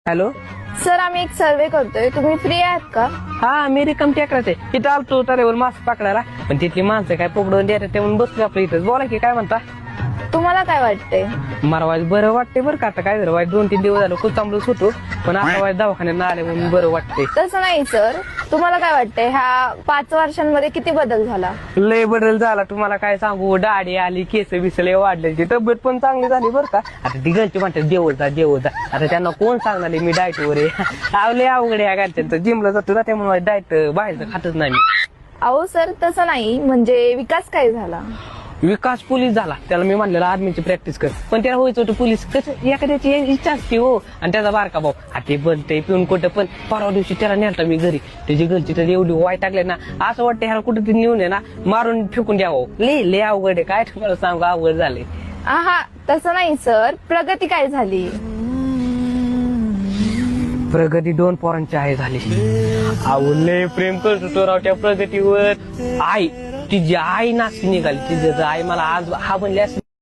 Hello. Sir आम्ही एक सर्वे करतोय, तुम्ही फ्री आहात का? हा, मी रिकम टेकराच आहे. इथं आलतो तरेवर मासे पकडायला, पण तिथली माणसं काय पकडून देतात ते म्हणून बसलो आपलं इथं. बोला की, काय म्हणता? तुम्हाला काय वाटतंय? मला वाईट बरं वाटतंय बरं का. आता काय झालं, वाईट 2-3 दिवस झालं खूप चांगलंच होतो, पण आता वाईट दवाखान्यात आले म्हणून बरं वाटतंय. तसं नाही सर, तुम्हाला काय वाटतंय ह्या 5 वर्षांमध्ये किती बदल झाला? लय बदल झाला. तुम्हाला काय सांगू, दाढी आली, केस बिसले वाढल्याची, तब्येत पण चांगली झाली बरं का. आता ती घरची म्हणतात देवळ जा. आता त्यांना कोण सांगणार आहे मी डाएटवर आहे. आवले अवघड आहे घरच्यांचं. जिमला जातो ना, त्यामुळे डाएट बाहेरचं खातच नाही मी. अहो सर तसं नाही, म्हणजे विकास काय झाला? विकास पोलीस झाला. त्याला मी म्हणलेलं आर्मीची प्रॅक्टिस कर, पण त्याला व्हायचं होतं पोलीस. कसं एखाद्याची इच्छा असते हो. आणि त्याचा बारका भाऊ ते बनते पिऊन कुठं पण. परवा दिवशी त्याला नेलता मी घरी. त्याची घरची तर एवढी वाय टाकले ना, असं वाटतं ह्याला कुठं तरी नेऊन आहे ना मारून फेकून द्यावं. लय अवघड आहे. काय तुम्हाला सांगू, अवघड झाले. आहा तसं नाही सर, प्रगती काय झाली? प्रगती 2 पोरांची आहे झाली. अहो लय प्रेम करतो राव त्या प्रगतीवर. आई, तिची आई नाचकी निघाली. तिची आई मला आज हा म्हणली असती